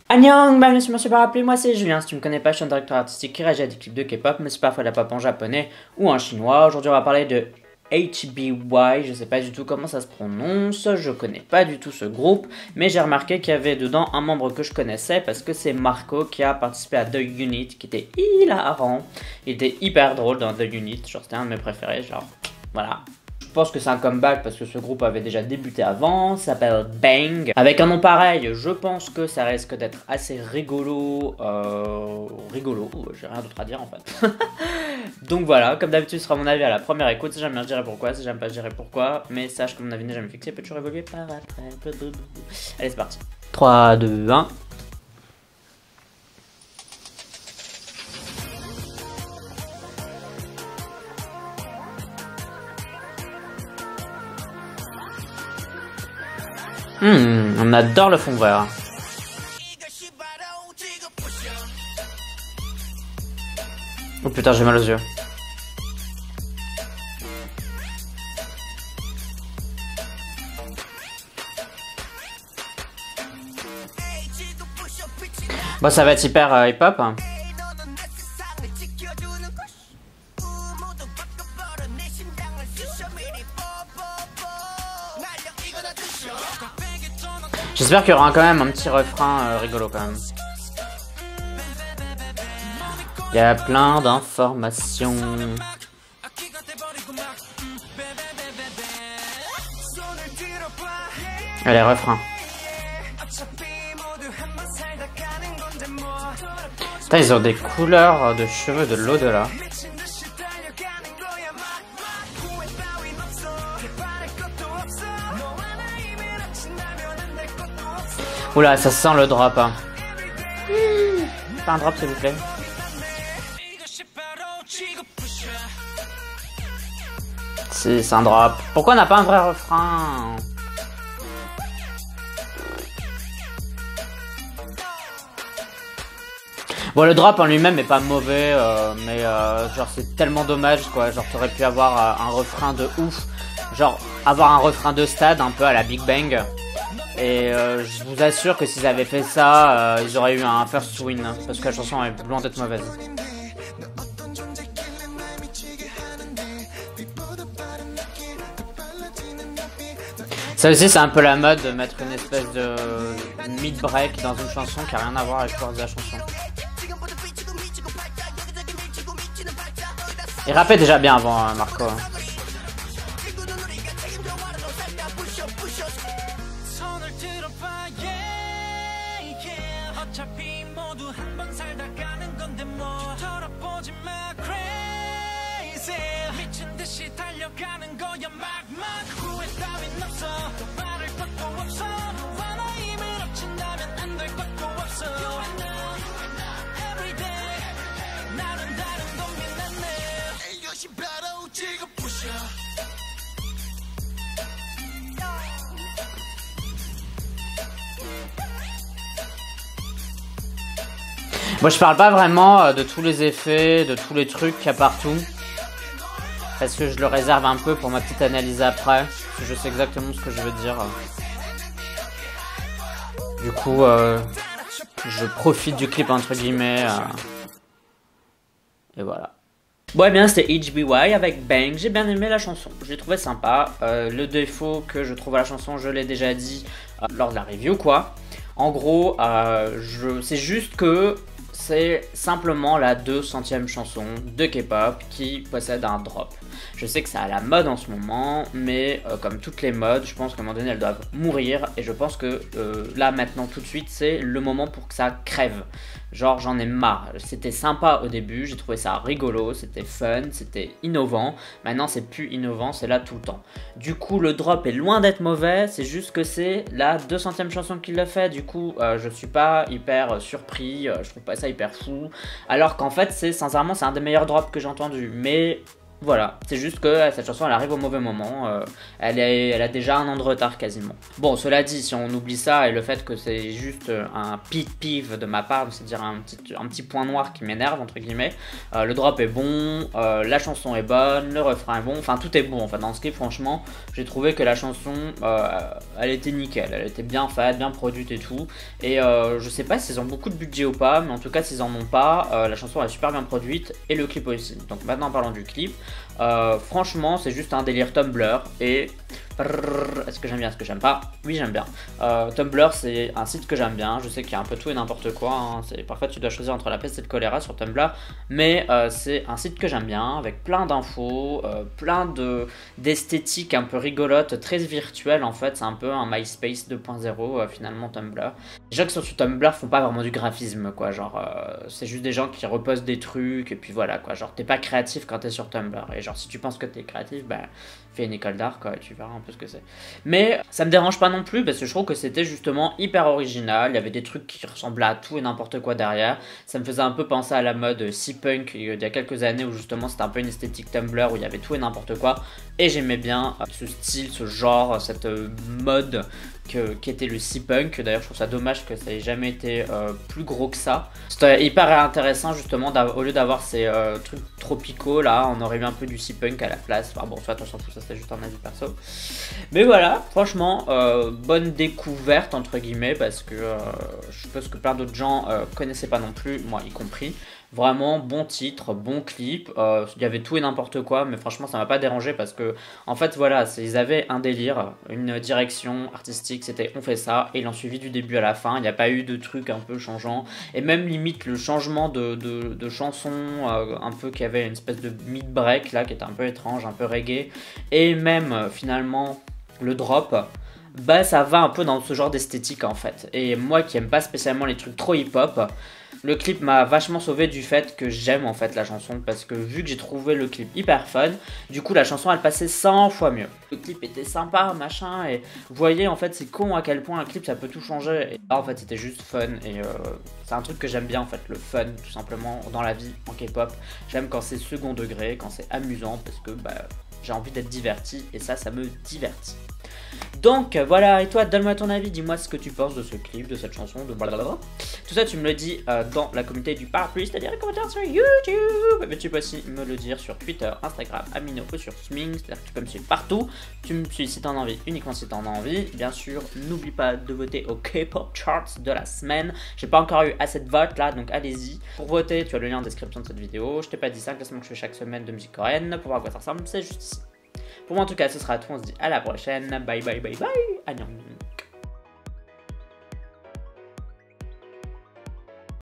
Annyeong, bienvenue sur mon super appli, moi c'est Julien, si tu me connais pas, je suis un directeur artistique qui réagit à des clips de K-pop, mais c'est parfois de la pop en japonais ou en chinois. Aujourd'hui on va parler de HBY, je sais pas du tout comment ça se prononce, je connais pas du tout ce groupe, mais j'ai remarqué qu'il y avait dedans un membre que je connaissais parce que c'est Marco qui a participé à The Unit, qui était hilarant, il était hyper drôle dans The Unit, genre c'était un de mes préférés, genre voilà. Je pense que c'est un comeback parce que ce groupe avait déjà débuté avant, ça s'appelle Bang. Avec un nom pareil, je pense que ça risque d'être assez rigolo. J'ai rien d'autre à dire en fait. Donc voilà, comme d'habitude, ce sera mon avis à la première écoute. Si j'aime bien, je dirai pourquoi. Si j'aime pas, je dirai pourquoi. Mais sache que mon avis n'est jamais fixé, peut toujours évoluer par après. Allez, c'est parti. 3, 2, 1. On adore le fond vert. Oh putain, j'ai mal aux yeux. Bon, ça va être hyper hip-hop. J'espère qu'il y aura quand même un petit refrain rigolo quand même. Il y a plein d'informations. Allez, refrain. Putain, ils ont des couleurs de cheveux de l'au-delà. Oula, ça sent le drop. Hein. Pas un drop s'il vous plaît. Si, c'est un drop. Pourquoi on n'a pas un vrai refrain? Bon, le drop en lui-même est pas mauvais, mais genre c'est tellement dommage quoi. Genre t'aurais pu avoir un refrain de ouf. Genre avoir un refrain de stade un peu à la Big Bang. Et je vous assure que s'ils avaient fait ça, ils auraient eu un first win. Parce que la chanson est loin d'être mauvaise. Ça aussi c'est un peu la mode de mettre une espèce de mid-break dans une chanson qui a rien à voir avec le corps de la chanson. Il rappait déjà bien avant Marco. Moi je parle pas vraiment de tous les effets, de tous les trucs qu'il y a partout. Parce que je le réserve un peu pour ma petite analyse après. Parce que je sais exactement ce que je veux dire. Du coup, je profite du clip entre guillemets. Et voilà. Bon et bien c'était HBY avec Bang, j'ai bien aimé la chanson, je l'ai trouvé sympa. Le défaut que je trouve à la chanson, je l'ai déjà dit lors de la review quoi. En gros, c'est juste que c'est simplement la 200e chanson de K-pop qui possède un drop. Je sais que c'est à la mode en ce moment, mais comme toutes les modes, je pense qu'à un moment donné elles doivent mourir. Et je pense que là maintenant tout de suite c'est le moment pour que ça crève. Genre j'en ai marre, c'était sympa au début, j'ai trouvé ça rigolo, c'était fun, c'était innovant. Maintenant c'est plus innovant, c'est là tout le temps. Du coup le drop est loin d'être mauvais, c'est juste que c'est la 200e chanson qu'il le fait. Du coup je suis pas hyper surpris, je trouve pas ça hyper fou. Alors qu'en fait c'est sincèrement c'est un des meilleurs drops que j'ai entendu. Mais Voilà, c'est juste que cette chanson elle arrive au mauvais moment, elle a déjà 1 an de retard quasiment. Bon, cela dit, si on oublie ça et le fait que c'est juste un pet peeve de ma part, c'est-à-dire un petit point noir qui m'énerve entre guillemets, le drop est bon, la chanson est bonne, le refrain est bon, enfin tout est bon en fait dans ce clip. Franchement j'ai trouvé que la chanson elle était nickel, elle était bien faite, bien produite et tout, et je sais pas s'ils ont beaucoup de budget ou pas, mais en tout cas s'ils en ont pas, la chanson est super bien produite et le clip aussi. Donc maintenant parlons du clip. Franchement c'est juste un délire Tumblr et est-ce que j'aime bien, est-ce que j'aime pas? Oui, j'aime bien. Tumblr c'est un site que j'aime bien, je sais qu'il y a un peu tout et n'importe quoi, hein. Parfois tu dois choisir entre la peste et le choléra sur Tumblr, mais c'est un site que j'aime bien avec plein d'infos, plein d'esthétiques un peu rigolotes, très virtuelles en fait. C'est un peu un MySpace 2.0 finalement Tumblr. Les gens qui sont sur Tumblr font pas vraiment du graphisme quoi, genre c'est juste des gens qui repostent des trucs et puis voilà quoi, genre t'es pas créatif quand t'es sur Tumblr, et genre si tu penses que t'es créatif, bah fais une école d'art quoi, et tu verras un peu ce que c'est. Mais ça me dérange pas non plus parce que je trouve que c'était justement hyper original, il y avait des trucs qui ressemblaient à tout et n'importe quoi derrière. Ça me faisait un peu penser à la mode C-Punk il y a quelques années où justement c'était un peu une esthétique Tumblr où il y avait tout et n'importe quoi, et j'aimais bien ce style, ce genre, cette mode qui était le C-Punk. D'ailleurs je trouve ça dommage que ça ait jamais été plus gros que ça. C'était hyper intéressant justement, au lieu d'avoir ces trucs tropicaux là, on aurait eu un peu du C-Punk à la place. Enfin bon, soit on s'en fout, ça c'est juste un avis perso. Mais voilà, franchement, bonne découverte entre guillemets, parce que je suppose que plein d'autres gens connaissaient pas non plus, moi y compris. Vraiment bon titre, bon clip, il y avait tout et n'importe quoi, mais franchement ça m'a pas dérangé parce que en fait voilà, ils avaient un délire, une direction artistique, c'était on fait ça, et ils l'ont suivi du début à la fin. Il n'y a pas eu de trucs un peu changeants, et même limite le changement de chanson, un peu qui avait une espèce de mid-break là qui était un peu étrange, un peu reggae, et même finalement le drop, bah ça va un peu dans ce genre d'esthétique en fait. Et moi qui aime pas spécialement les trucs trop hip-hop, le clip m'a vachement sauvé du fait que j'aime en fait la chanson, parce que vu que j'ai trouvé le clip hyper fun, du coup la chanson elle passait 100 fois mieux. Le clip était sympa machin, et vous voyez en fait c'est con à quel point un clip ça peut tout changer, et là en fait c'était juste fun, et c'est un truc que j'aime bien en fait, le fun tout simplement dans la vie en K-pop. J'aime quand c'est second degré, quand c'est amusant, parce que bah j'ai envie d'être diverti, et ça me divertit. Donc voilà, et toi donne-moi ton avis, dis-moi ce que tu penses de ce clip, de cette chanson, de blablabla. Tout ça tu me le dis dans la communauté du parapluie, c'est-à-dire les commentaires sur YouTube. Mais tu peux aussi me le dire sur Twitter, Instagram, Amino ou sur Sming, c'est-à-dire que tu peux me suivre partout. Tu me suis si t'en as envie, uniquement si t'en as envie. Bien sûr, n'oublie pas de voter au K-pop Charts de la semaine. J'ai pas encore eu assez de votes là, donc allez-y. Pour voter, tu as le lien en description de cette vidéo. Je t'ai pas dit ça, le classement que je fais chaque semaine de musique coréenne. Pour voir à quoi ça ressemble, c'est juste ici. Pour moi en tout cas ce sera tout, on se dit à la prochaine, bye bye bye bye, annyeong.